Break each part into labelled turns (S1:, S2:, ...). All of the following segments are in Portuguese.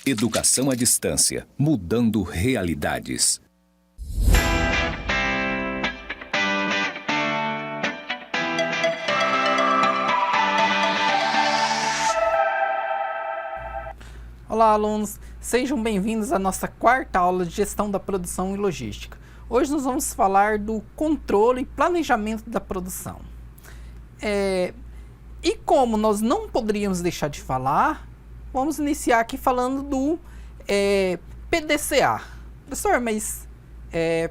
S1: Educação à distância, mudando realidades.
S2: Olá, alunos! Sejam bem-vindos à nossa quarta aula de Gestão da Produção e Logística. Hoje nós vamos falar do controle e planejamento da produção. E como nós não poderíamos deixar de falar, vamos iniciar aqui falando do PDCA. Professor, mas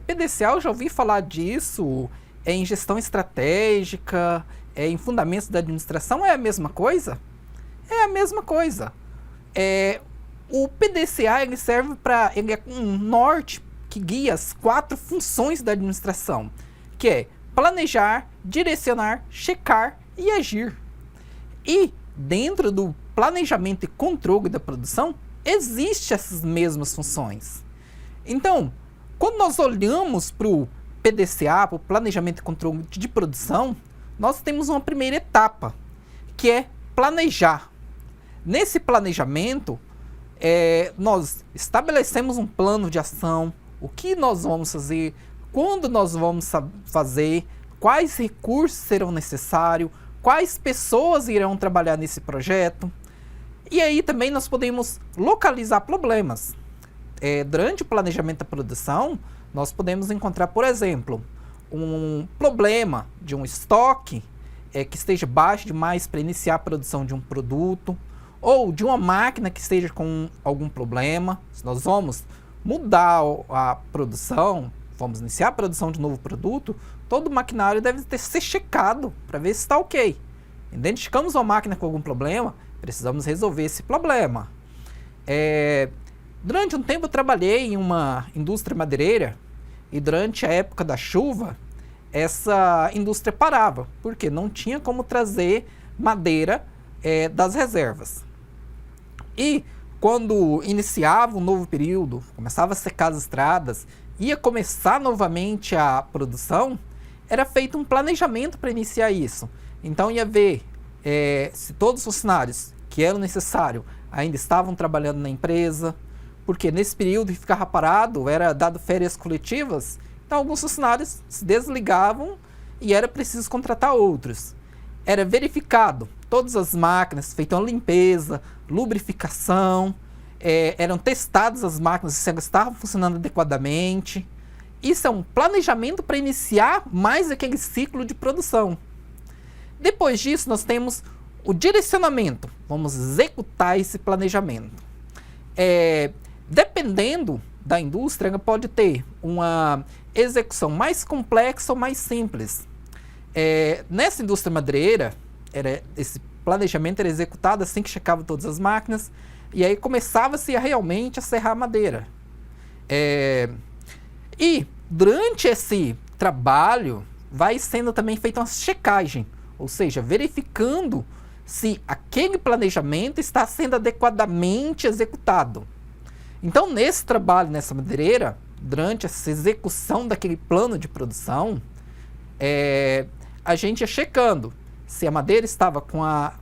S2: PDCA eu já ouvi falar disso em gestão estratégica, em fundamentos da administração, é a mesma coisa? É a mesma coisa. O PDCA ele serve para ele é um norte que guia as 4 funções da administração, que é planejar, direcionar, checar e agir. E dentro do planejamento e controle da produção, existem essas mesmas funções. Então, quando nós olhamos para o PDCA, para o planejamento e controle de produção, nós temos uma primeira etapa, que é planejar. Nesse planejamento, nós estabelecemos um plano de ação, o que nós vamos fazer, quando nós vamos fazer, quais recursos serão necessários, quais pessoas irão trabalhar nesse projeto. E aí também nós podemos localizar problemas. Durante o planejamento da produção, nós podemos encontrar, por exemplo, um problema de um estoque que esteja baixo demais para iniciar a produção de um produto, ou de uma máquina que esteja com algum problema. Se nós vamos mudar a produção, vamos iniciar a produção de um novo produto, todo o maquinário deve ser checado para ver se está ok. Identificamos uma máquina com algum problema, precisamos resolver esse problema. Durante um tempo eu trabalhei em uma indústria madeireira e durante a época da chuva, essa indústria parava, porque não tinha como trazer madeira das reservas. E quando iniciava um novo período, começava a secar as estradas, ia começar novamente a produção, era feito um planejamento para iniciar isso. Então ia ver se todos os funcionários que eram necessários ainda estavam trabalhando na empresa, porque nesse período que ficava parado, era dado férias coletivas, então alguns funcionários se desligavam e era preciso contratar outros. Era verificado todas as máquinas, feita uma limpeza, lubrificação, eram testadas as máquinas se elas estavam funcionando adequadamente. Isso é um planejamento para iniciar mais aquele ciclo de produção. Depois disso, nós temos o direcionamento. Vamos executar esse planejamento. Dependendo da indústria, ela pode ter uma execução mais complexa ou mais simples. Nessa indústria madeireira, esse planejamento era executado assim que checava todas as máquinas, e aí começava-se realmente a serrar a madeira. E durante esse trabalho, vai sendo também feita uma checagem, ou seja, verificando se aquele planejamento está sendo adequadamente executado. Então, nesse trabalho, nessa madeireira, durante essa execução daquele plano de produção, a gente ia checando se a madeira estava com a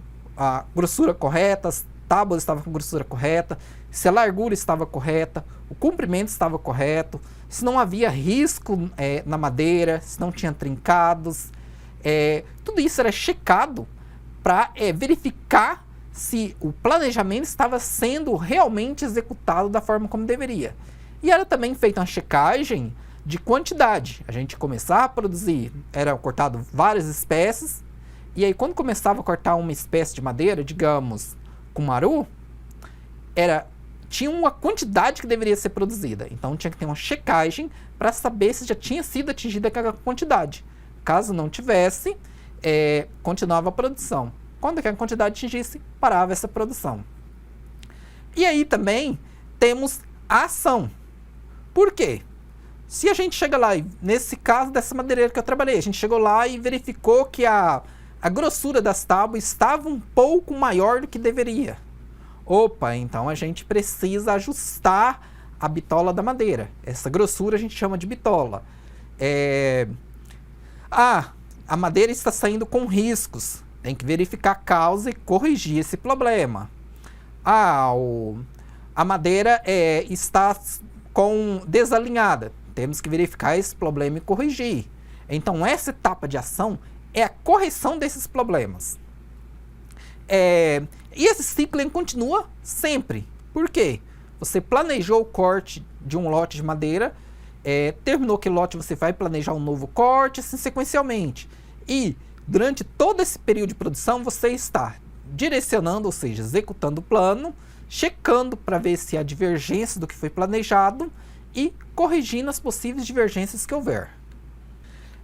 S2: grossura correta, as tábuas estavam com a grossura correta, se a largura estava correta, o comprimento estava correto, se não havia risco na madeira, se não tinha trincados. Tudo isso era checado para verificar se o planejamento estava sendo realmente executado da forma como deveria. E era também feita uma checagem de quantidade. A gente começava a produzir, era cortado várias espécies, e aí quando começava a cortar uma espécie de madeira, digamos, cumaru, tinha uma quantidade que deveria ser produzida. Então tinha que ter uma checagem para saber se já tinha sido atingida aquela quantidade. Caso não tivesse, continuava a produção. Quando aquela quantidade atingisse, parava essa produção. E aí também temos a ação. Por quê? Se a gente chega lá, nesse caso dessa madeireira que eu trabalhei, a gente chegou lá e verificou que a grossura das tábuas estava um pouco maior do que deveria. Opa, então a gente precisa ajustar a bitola da madeira. Essa grossura a gente chama de bitola. A madeira está saindo com riscos. Tem que verificar a causa e corrigir esse problema. a madeira está desalinhada. Temos que verificar esse problema e corrigir. Então, essa etapa de ação é a correção desses problemas. E esse ciclo continua sempre. Por quê? Você planejou o corte de um lote de madeira, terminou aquele lote, você vai planejar um novo corte, assim sequencialmente. E durante todo esse período de produção, você está direcionando, ou seja, executando o plano, checando para ver se há divergência do que foi planejado e corrigindo as possíveis divergências que houver.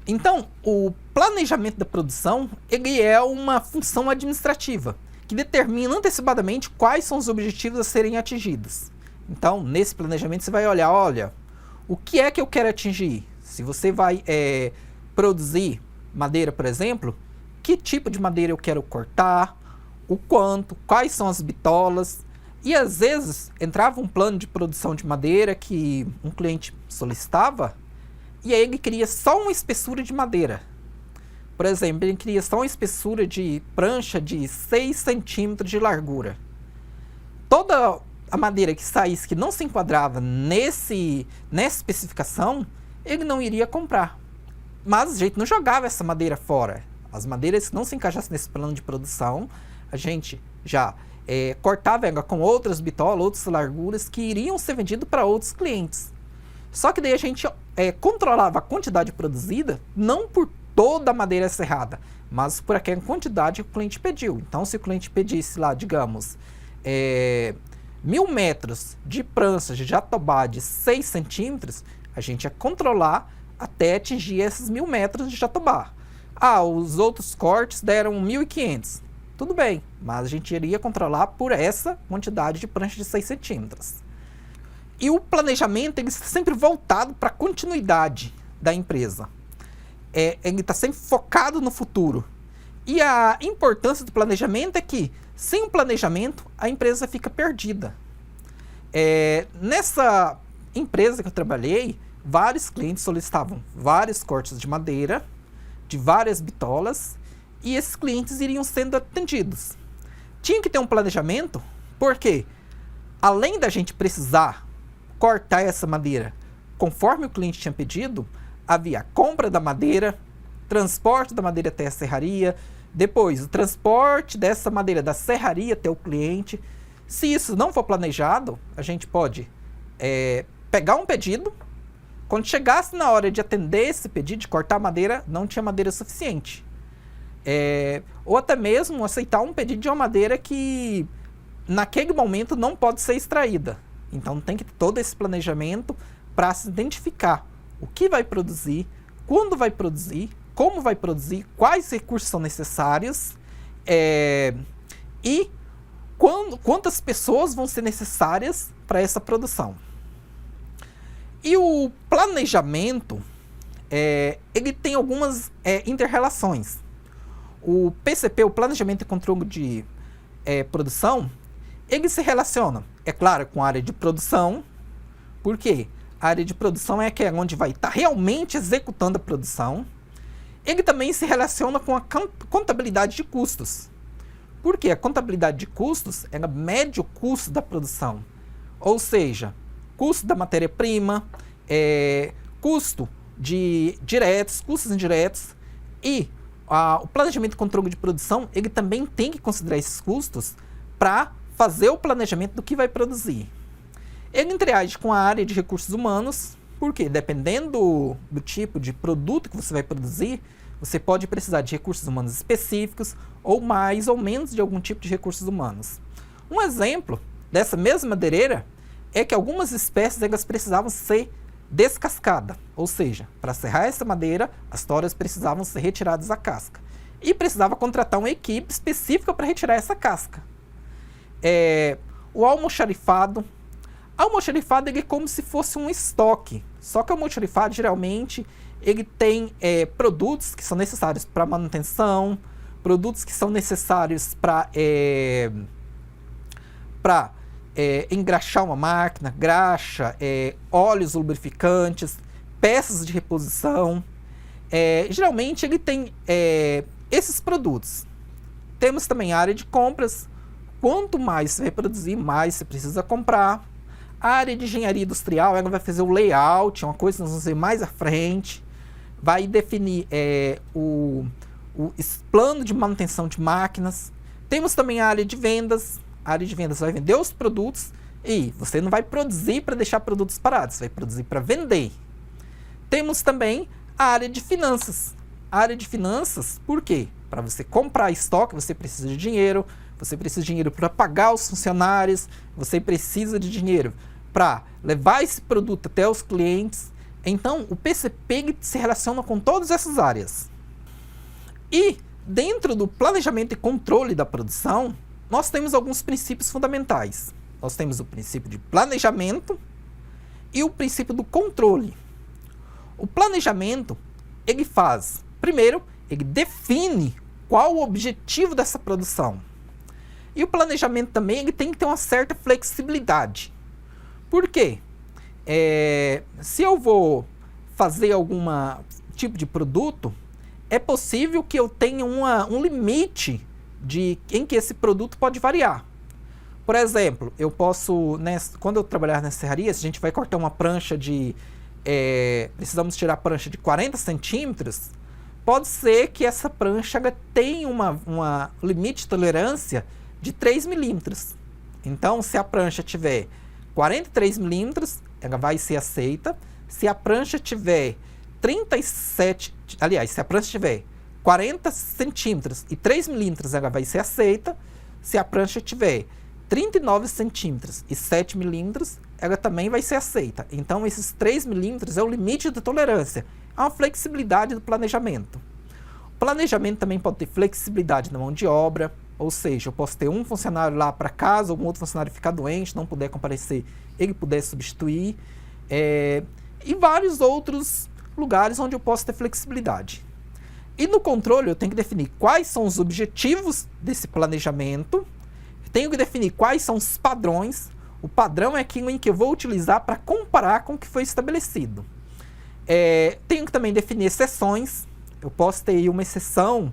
S2: Então, o planejamento da produção, ele é uma função administrativa que determina antecipadamente quais são os objetivos a serem atingidos. Então, nesse planejamento você vai olha, o que é que eu quero atingir? Se você vai produzir madeira, por exemplo, que tipo de madeira eu quero cortar, o quanto, quais são as bitolas. E às vezes entrava um plano de produção de madeira que um cliente solicitava e aí ele queria só uma espessura de madeira. Por exemplo, ele queria só uma espessura de prancha de 6 centímetros de largura. Toda a madeira que saísse que não se enquadrava nessa especificação, ele não iria comprar. Mas a gente não jogava essa madeira fora. As madeiras que não se encaixassem nesse plano de produção, a gente já cortava ela com outras bitolas, outras larguras que iriam ser vendidas para outros clientes. Só que daí a gente controlava a quantidade produzida, não por toda a madeira serrada, mas por aquela quantidade que o cliente pediu. Então, se o cliente pedisse lá, digamos, 1000 metros de prancha de jatobá de 6 centímetros, a gente ia controlar até atingir esses 1000 metros de jatobá. Os outros cortes deram 1500. Tudo bem, mas a gente iria controlar por essa quantidade de prancha de 6 centímetros. E o planejamento ele está sempre voltado para a continuidade da empresa. Ele está sempre focado no futuro. E a importância do planejamento é que, sem o planejamento, a empresa fica perdida. Nessa empresa que eu trabalhei, vários clientes solicitavam vários cortes de madeira, de várias bitolas, e esses clientes iriam sendo atendidos. Tinha que ter um planejamento, porque além da gente precisar cortar essa madeira conforme o cliente tinha pedido, havia a compra da madeira, transporte da madeira até a serraria, depois o transporte dessa madeira da serraria até o cliente. Se isso não for planejado, a gente pode pegar um pedido, quando chegasse na hora de atender esse pedido, de cortar a madeira, não tinha madeira suficiente. Ou até mesmo aceitar um pedido de uma madeira que naquele momento não pode ser extraída. Então tem que ter todo esse planejamento para se identificar o que vai produzir, quando vai produzir, como vai produzir, quais recursos são necessários e quantas pessoas vão ser necessárias para essa produção. E o planejamento, ele tem algumas inter-relações. O PCP, o Planejamento e Controle de Produção, ele se relaciona, é claro, com a área de produção. Por quê? A área de produção é aquela onde vai estar realmente executando a produção. Ele também se relaciona com a contabilidade de custos. Por quê? A contabilidade de custos, ela mede o custo da produção. Ou seja, custo da matéria-prima, custo de diretos, custos indiretos. E o planejamento e controle de produção, ele também tem que considerar esses custos para fazer o planejamento do que vai produzir. Ele interage com a área de recursos humanos, porque dependendo do tipo de produto que você vai produzir, você pode precisar de recursos humanos específicos ou mais ou menos de algum tipo de recursos humanos. Um exemplo dessa mesma madeireira é que algumas espécies elas precisavam ser descascadas, ou seja, para serrar essa madeira, as toras precisavam ser retiradas da casca. E precisava contratar uma equipe específica para retirar essa casca. O almoxarifado ele é como se fosse um estoque, só que o almoxarifado geralmente ele tem produtos que são necessários para manutenção, produtos que são necessários para engraxar uma máquina, graxa, óleos lubrificantes, peças de reposição. Geralmente ele tem esses produtos. Temos também a área de compras, Quanto mais você vai produzir, mais você precisa comprar. A área de engenharia industrial, ela vai fazer o layout, é uma coisa que nós vamos ver mais à frente. Vai definir o plano de manutenção de máquinas. Temos também a área de vendas. A área de vendas vai vender os produtos e você não vai produzir para deixar produtos parados, você vai produzir para vender. Temos também a área de finanças. A área de finanças, por quê? Para você comprar estoque, você precisa de dinheiro. Você precisa de dinheiro para pagar os funcionários. Você precisa de dinheiro para levar esse produto até os clientes. Então, o PCP se relaciona com todas essas áreas. E, dentro do planejamento e controle da produção, nós temos alguns princípios fundamentais. Nós temos o princípio de planejamento e o princípio do controle. O planejamento, ele faz, primeiro, ele define qual o objetivo dessa produção. E o planejamento também ele tem que ter uma certa flexibilidade. Por quê? Se eu vou fazer algum tipo de produto, é possível que eu tenha um limite em que esse produto pode variar. Por exemplo, eu posso, quando eu trabalhar nas serrarias, a gente vai cortar uma prancha precisamos tirar a prancha de 40 centímetros, pode ser que essa prancha tenha uma limite de tolerância de 3 milímetros. Então, se a prancha tiver 43 milímetros, ela vai ser aceita. Se a prancha tiver 37, aliás, se a prancha tiver 40 centímetros e 3 milímetros, ela vai ser aceita. Se a prancha tiver 39 centímetros e 7 milímetros, ela também vai ser aceita. Então, esses 3 milímetros é o limite de tolerância. Há uma flexibilidade do planejamento. O planejamento também pode ter flexibilidade na mão de obra, ou seja, eu posso ter um funcionário lá para casa, ou um outro funcionário ficar doente, não puder comparecer, ele puder substituir, e vários outros lugares onde eu posso ter flexibilidade. E no controle eu tenho que definir quais são os objetivos desse planejamento, tenho que definir quais são os padrões. O padrão é aquilo em que eu vou utilizar para comparar com o que foi estabelecido. Tenho que também definir exceções. Eu posso ter uma exceção,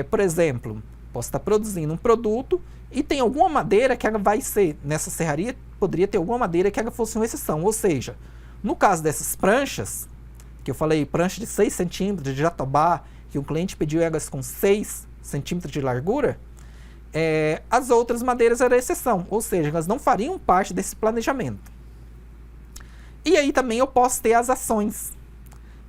S2: por exemplo, posso estar produzindo um produto e tem alguma madeira que ela vai ser, nessa serraria, poderia ter alguma madeira que ela fosse uma exceção. Ou seja, no caso dessas pranchas, que eu falei, prancha de 6 centímetros de jatobá, que o cliente pediu elas com 6 centímetros de largura, as outras madeiras eram exceção, ou seja, elas não fariam parte desse planejamento. E aí também eu posso ter as ações.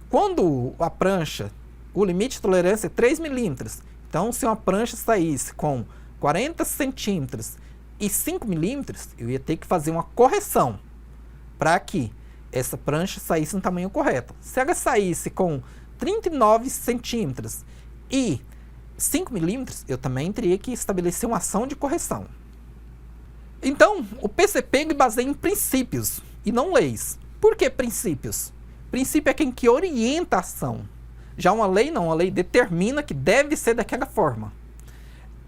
S2: Quando a prancha, o limite de tolerância é 3 milímetros, então se uma prancha saísse com 40 centímetros e 5 milímetros, eu ia ter que fazer uma correção para que essa prancha saísse no tamanho correto. Se ela saísse com 39 centímetros e 5 milímetros, eu também teria que estabelecer uma ação de correção. Então, o PCP ele baseia em princípios e não leis. Por que princípios? Princípio é quem que orienta a ação. Já uma lei não, uma lei determina que deve ser daquela forma.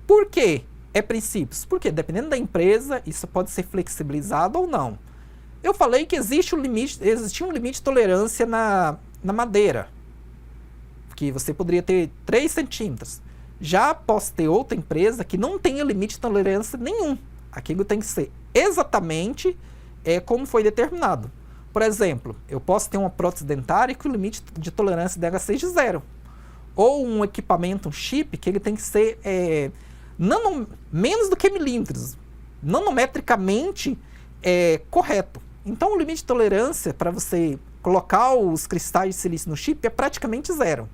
S2: Por que princípios? Porque dependendo da empresa, isso pode ser flexibilizado ou não. Eu falei que existia um limite de tolerância na madeira, que você poderia ter 3 centímetros. Já posso ter outra empresa que não tenha limite de tolerância nenhum. Aquilo tem que ser exatamente como foi determinado. Por exemplo, eu posso ter uma prótese dentária que o limite de tolerância dela seja 0. Ou um equipamento, um chip, que ele tem que ser menos do que milímetros. Nanometricamente correto. Então, o limite de tolerância para você colocar os cristais de silício no chip é praticamente 0.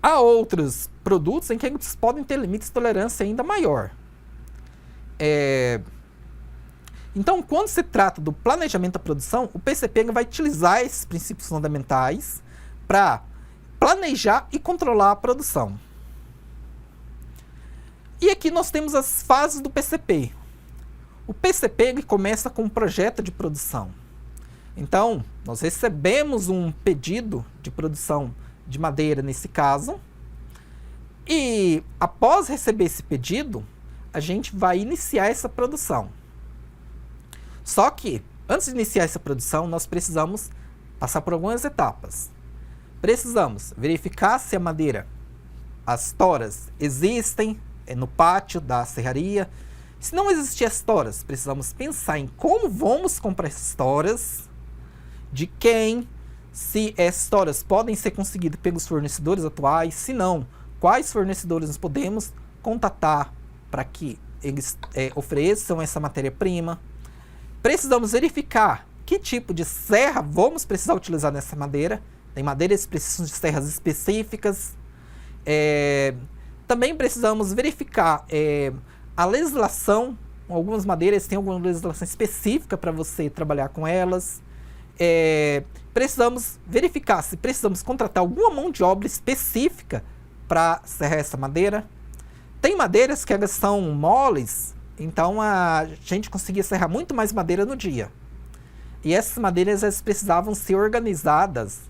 S2: Há outros produtos em que eles podem ter limites de tolerância ainda maior. Então, quando se trata do planejamento da produção, o PCP vai utilizar esses princípios fundamentais para planejar e controlar a produção. E aqui nós temos as fases do PCP. O PCP ele começa com um projeto de produção. Então, nós recebemos um pedido de produção de madeira nesse caso, e após receber esse pedido, a gente vai iniciar essa produção. Só que, antes de iniciar essa produção, nós precisamos passar por algumas etapas. Precisamos verificar se a madeira, as toras existem, no pátio da serraria. Se não existir as toras, precisamos pensar em como vamos comprar essas toras, de quem, se essas toras podem ser conseguidas pelos fornecedores atuais, se não, quais fornecedores nós podemos contatar para que eles ofereçam essa matéria-prima. Precisamos verificar que tipo de serra vamos precisar utilizar nessa madeira. Tem madeiras que precisam de serras específicas. Também precisamos verificar a legislação. Algumas madeiras têm alguma legislação específica para você trabalhar com elas. Precisamos verificar se precisamos contratar alguma mão de obra específica para serrar essa madeira. Tem madeiras que elas são moles, então a gente conseguia serrar muito mais madeira no dia. E essas madeiras elas precisavam ser organizadas.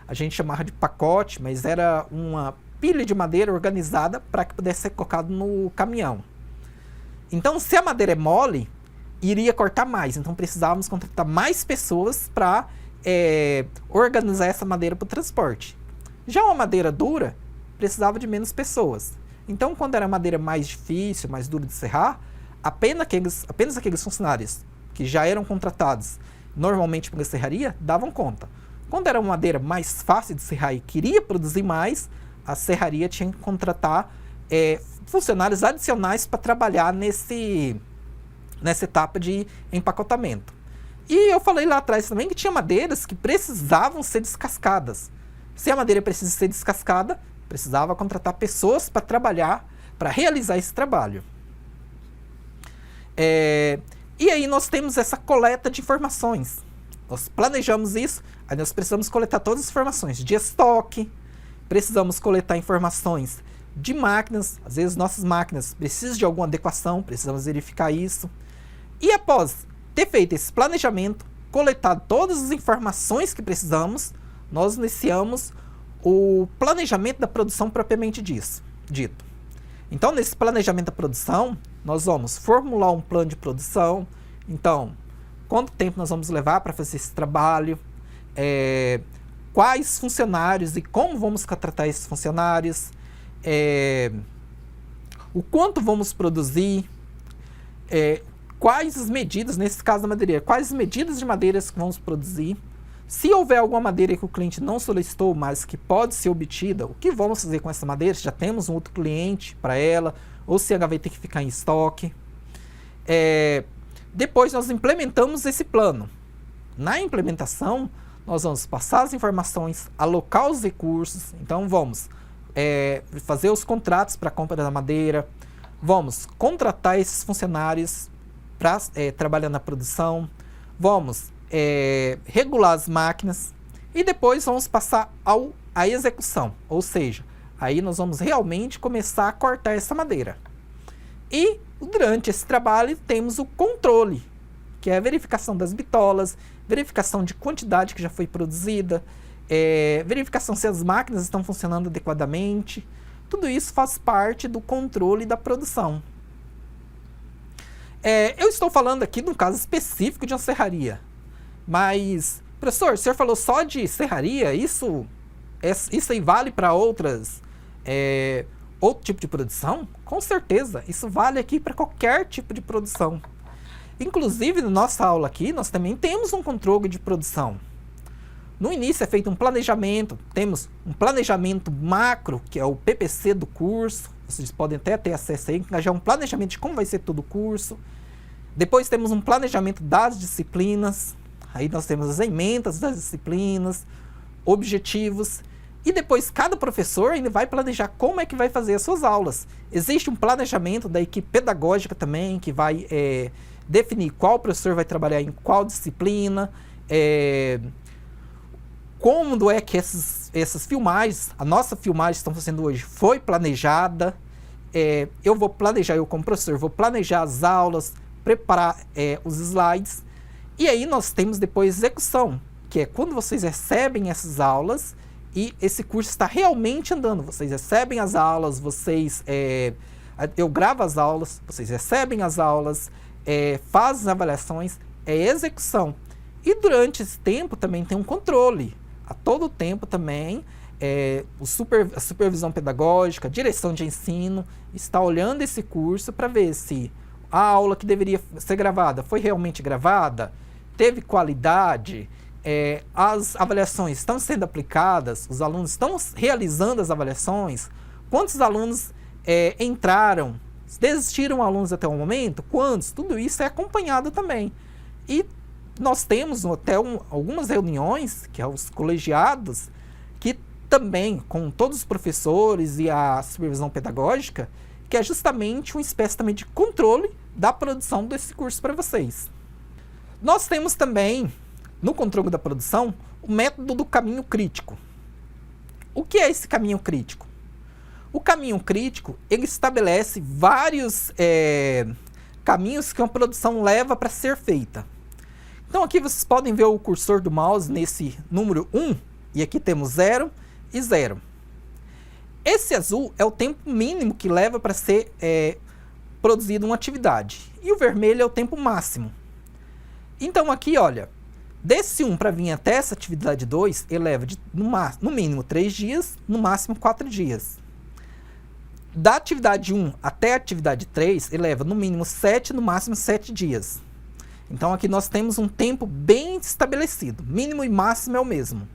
S2: A gente chamava de pacote, mas era uma pilha de madeira organizada para que pudesse ser colocado no caminhão. Então, se a madeira é mole, iria cortar mais. Então, precisávamos contratar mais pessoas para organizar essa madeira para o transporte. Já uma madeira dura, precisava de menos pessoas. Então, quando era madeira mais difícil, mais dura de serrar, apenas aqueles funcionários que já eram contratados normalmente pela serraria davam conta. Quando era uma madeira mais fácil de serrar e queria produzir mais, a serraria tinha que contratar funcionários adicionais para trabalhar nessa etapa de empacotamento. E eu falei lá atrás também que tinha madeiras que precisavam ser descascadas. Se a madeira precisa ser descascada, precisava contratar pessoas para trabalhar, para realizar esse trabalho. E aí nós temos essa coleta de informações. Nós planejamos isso, aí nós precisamos coletar todas as informações de estoque, precisamos coletar informações de máquinas, às vezes nossas máquinas precisam de alguma adequação, precisamos verificar isso. E após ter feito esse planejamento, coletado todas as informações que precisamos, nós iniciamos o planejamento da produção propriamente dito. Então, nesse planejamento da produção, nós vamos formular um plano de produção. Então, quanto tempo nós vamos levar para fazer esse trabalho, quais funcionários e como vamos contratar esses funcionários, o quanto vamos produzir, quais as medidas, nesse caso da madeireira, quais as medidas de madeiras que vamos produzir. Se houver alguma madeira que o cliente não solicitou, mas que pode ser obtida, o que vamos fazer com essa madeira? Se já temos um outro cliente para ela, ou se ela vai ter que ficar em estoque. Depois nós implementamos esse plano. Na implementação, nós vamos passar as informações, alocar os recursos. Então vamos fazer os contratos para a compra da madeira, vamos contratar esses funcionários para trabalhar na produção, vamos regular as máquinas e depois vamos passar à execução, ou seja, aí nós vamos realmente começar a cortar essa madeira. E durante esse trabalho temos o controle, que é a verificação das bitolas, verificação de quantidade que já foi produzida, verificação se as máquinas estão funcionando adequadamente. Tudo isso faz parte do controle da produção. Eu estou falando aqui de um caso específico de uma serraria. Mas, professor, o senhor falou só de serraria? Isso aí vale para outro tipo de produção? Com certeza, isso vale aqui para qualquer tipo de produção. Inclusive, na nossa aula aqui, nós também temos um controle de produção. No início é feito um planejamento, temos um planejamento macro, que é o PPC do curso, vocês podem até ter acesso aí, que já é um planejamento de como vai ser todo o curso. Depois temos um planejamento das disciplinas, aí nós temos as emendas das disciplinas, objetivos, e depois cada professor ainda vai planejar como é que vai fazer as suas aulas. Existe um planejamento da equipe pedagógica também, que vai definir qual professor vai trabalhar em qual disciplina, como é que essas filmagens, a nossa filmagem que estão fazendo hoje, foi planejada. Eu vou planejar, eu como professor, vou planejar as aulas, preparar os slides. E aí nós temos depois execução, que é quando vocês recebem essas aulas e esse curso está realmente andando. Vocês recebem as aulas, eu gravo as aulas, vocês recebem as aulas, fazem as avaliações, execução. E durante esse tempo também tem um controle. A todo tempo também a supervisão pedagógica, a direção de ensino, está olhando esse curso para ver se a aula que deveria ser gravada foi realmente gravada, teve qualidade, as avaliações estão sendo aplicadas, os alunos estão realizando as avaliações, quantos alunos entraram, desistiram alunos até o momento, quantos, tudo isso é acompanhado também. E nós temos até algumas reuniões, que é os colegiados, que também, com todos os professores e a supervisão pedagógica, que é justamente uma espécie também de controle da produção desse curso para vocês. Nós temos também, no controle da produção, o método do caminho crítico. O que é esse caminho crítico? O caminho crítico, ele estabelece vários caminhos que uma produção leva para ser feita. Então aqui vocês podem ver o cursor do mouse nesse número 1, e aqui temos 0 e 0. Esse azul é o tempo mínimo que leva para ser produzida uma atividade, e o vermelho é o tempo máximo. Então aqui, olha, desse 1 para vir até essa atividade 2, ele leva no mínimo 3 dias, no máximo 4 dias. Da atividade 1 até a atividade 3, ele leva no mínimo 7, no máximo 7 dias. Então aqui nós temos um tempo bem estabelecido, mínimo e máximo é o mesmo.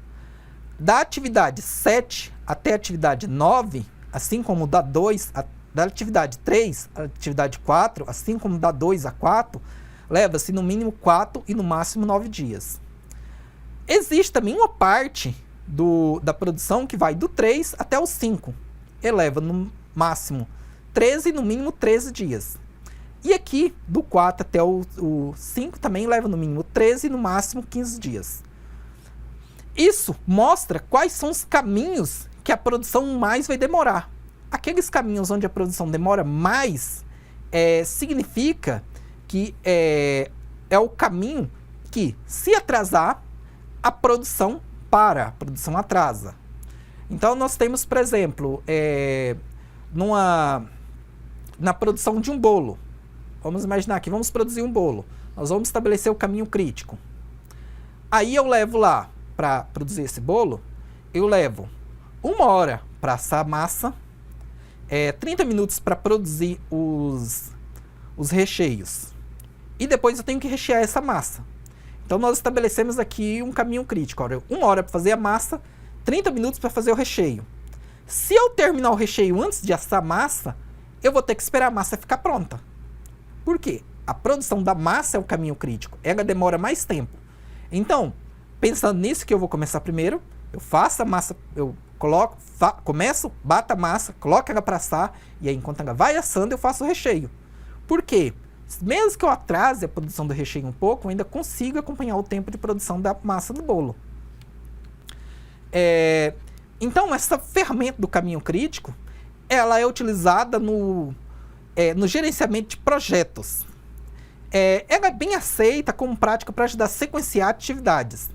S2: Da atividade 7 até a atividade 9, assim como da 2, da atividade 3 à atividade 4, assim como da 2 a 4, leva-se no mínimo 4 e no máximo 9 dias. Existe também uma parte da produção que vai do 3 até o 5. Ele leva no máximo 13 e no mínimo 13 dias. E aqui, do 4 até o 5, também leva no mínimo 13 e no máximo 15 dias. Isso mostra quais são os caminhos que a produção mais vai demorar. Aqueles caminhos onde a produção demora mais, significa que é o caminho que, se atrasar, a produção para, a produção atrasa. Então, nós temos, por exemplo, na produção de um bolo. Vamos imaginar que vamos produzir um bolo. Nós vamos estabelecer o caminho crítico. Aí eu levo lá, para produzir esse bolo, eu levo 1 hora para assar a massa, 30 minutos para produzir os recheios. E depois eu tenho que rechear essa massa. Então nós estabelecemos aqui um caminho crítico. Olha, 1 hora para fazer a massa, 30 minutos para fazer o recheio. Se eu terminar o recheio antes de assar a massa, eu vou ter que esperar a massa ficar pronta. Por quê? A produção da massa é o caminho crítico. Ela demora mais tempo. Então, pensando nisso que eu vou começar primeiro, eu faço a massa, eu começo, bato a massa, coloco ela para assar, e aí enquanto ela vai assando, eu faço o recheio. Por quê? Mesmo que eu atrase a produção do recheio um pouco, eu ainda consigo acompanhar o tempo de produção da massa do bolo. Então, essa ferramenta do caminho crítico, ela é utilizada no gerenciamento de projetos. Ela é bem aceita como prática para ajudar a sequenciar atividades.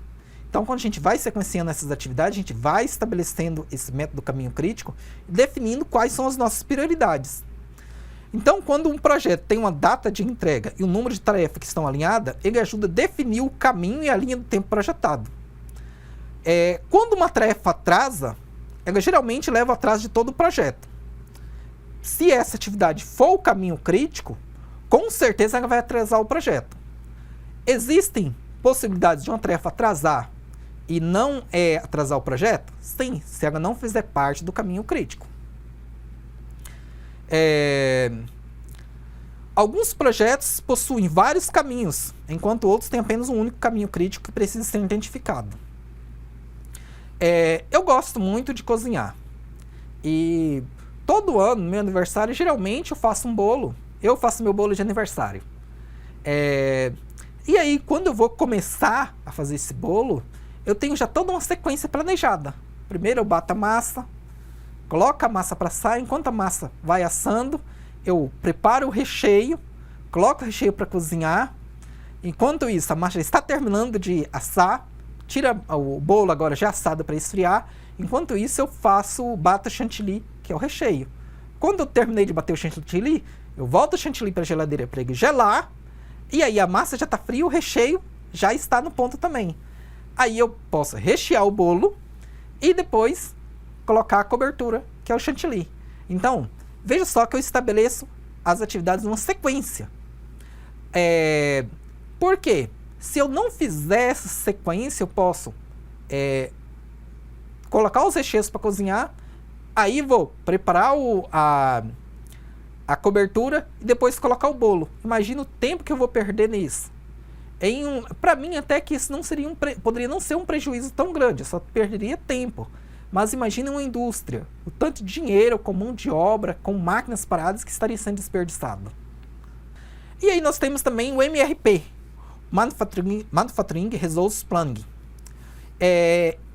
S2: Então, quando a gente vai sequenciando essas atividades, a gente vai estabelecendo esse método do caminho crítico e definindo quais são as nossas prioridades. Então, quando um projeto tem uma data de entrega e um número de tarefas que estão alinhadas, ele ajuda a definir o caminho e a linha do tempo projetado. Quando uma tarefa atrasa, ela geralmente leva ao atraso de todo o projeto. Se essa atividade for o caminho crítico, com certeza ela vai atrasar o projeto. Existem possibilidades de uma tarefa atrasar e não atrasar o projeto? Sim, se ela não fizer parte do caminho crítico. Alguns projetos possuem vários caminhos, enquanto outros têm apenas um único caminho crítico que precisa ser identificado. Eu gosto muito de cozinhar. E todo ano, no meu aniversário, geralmente eu faço um bolo. Eu faço meu bolo de aniversário. E aí, quando eu vou começar a fazer esse bolo, eu tenho já toda uma sequência planejada. Primeiro eu bato a massa, coloco a massa para assar. Enquanto a massa vai assando, eu preparo o recheio, coloco o recheio para cozinhar. Enquanto isso, a massa já está terminando de assar, tira o bolo agora já assado para esfriar. Enquanto isso, eu bato o chantilly, que é o recheio. Quando eu terminei de bater o chantilly, eu volto o chantilly para a geladeira para ele gelar. E aí a massa já está fria, o recheio já está no ponto também. Aí eu posso rechear o bolo e depois colocar a cobertura, que é o chantilly. Então, veja só que eu estabeleço as atividades numa sequência. Por quê? Se eu não fizer essa sequência, eu posso colocar os recheios para cozinhar, aí vou preparar a cobertura e depois colocar o bolo. Imagina o tempo que eu vou perder nisso. Para mim, até que isso não seria poderia não ser um prejuízo tão grande, eu só perderia tempo. Mas imagine uma indústria, o tanto de dinheiro, com mão de obra, com máquinas paradas que estaria sendo desperdiçado. E aí nós temos também o MRP, Manufacturing Resource Planning.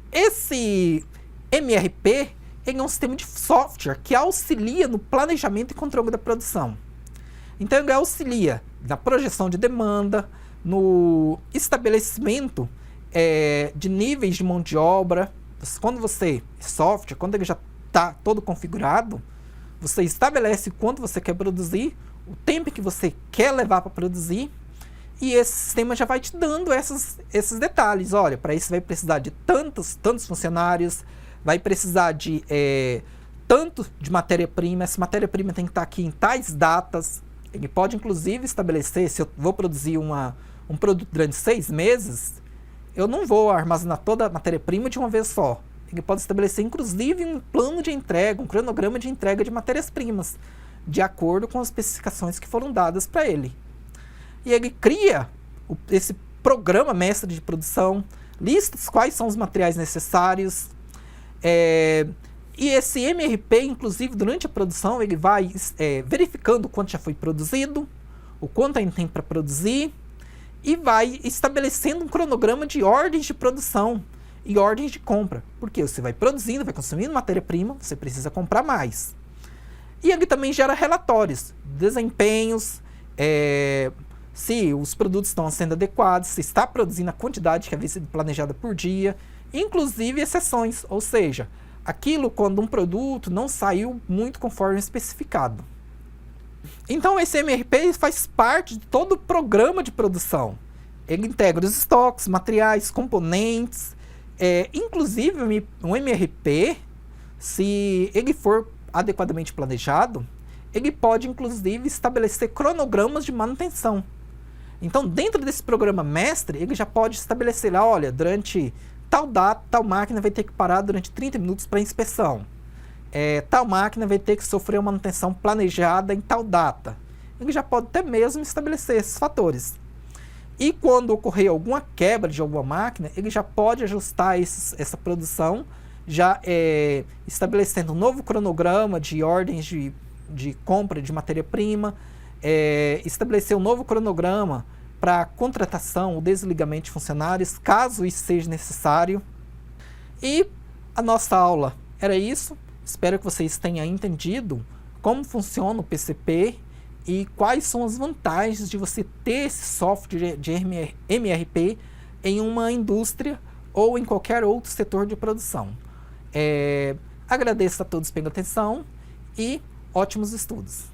S2: Esse MRP é um sistema de software que auxilia no planejamento e controle da produção. Então ele auxilia na projeção de demanda, no estabelecimento de níveis de mão de obra. Quando quando ele já está todo configurado, você estabelece quanto você quer produzir, o tempo que você quer levar para produzir, e esse sistema já vai te dando esses detalhes. Olha, para isso vai precisar de tantos funcionários, vai precisar de tanto de matéria-prima, essa matéria-prima tem que estar aqui em tais datas. Ele pode, inclusive, estabelecer, se eu vou produzir um produto durante 6 meses, eu não vou armazenar toda a matéria-prima de uma vez só. Ele pode estabelecer, inclusive, um plano de entrega, um cronograma de entrega de matérias-primas, de acordo com as especificações que foram dadas para ele. E ele cria esse programa mestre de produção, lista quais são os materiais necessários, e esse MRP, inclusive, durante a produção, ele vai verificando o quanto já foi produzido, o quanto ainda tem para produzir, e vai estabelecendo um cronograma de ordens de produção e ordens de compra. Porque você vai produzindo, vai consumindo matéria-prima, você precisa comprar mais. E ele também gera relatórios, desempenhos, se os produtos estão sendo adequados, se está produzindo a quantidade que havia sido planejada por dia, inclusive exceções, ou seja, aquilo quando um produto não saiu muito conforme especificado. Então esse MRP faz parte de todo o programa de produção. Ele integra os estoques, materiais, componentes, inclusive um MRP, se ele for adequadamente planejado, ele pode inclusive estabelecer cronogramas de manutenção. Então dentro desse programa mestre, ele já pode estabelecer lá, olha, durante tal data, tal máquina vai ter que parar durante 30 minutos para inspeção. Tal máquina vai ter que sofrer uma manutenção planejada em tal data. Ele já pode até mesmo estabelecer esses fatores. E quando ocorrer alguma quebra de alguma máquina, ele já pode ajustar essa produção, já estabelecendo um novo cronograma de ordens de compra de matéria-prima, estabelecer um novo cronograma para contratação ou desligamento de funcionários, caso isso seja necessário. E a nossa aula era isso. Espero que vocês tenham entendido como funciona o PCP e quais são as vantagens de você ter esse software de MRP em uma indústria ou em qualquer outro setor de produção. Agradeço a todos pela atenção e ótimos estudos.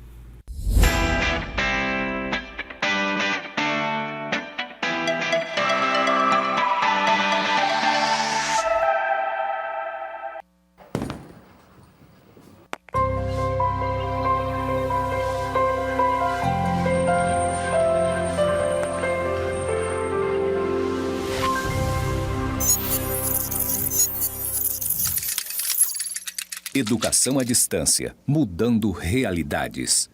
S1: Educação à distância, mudando realidades.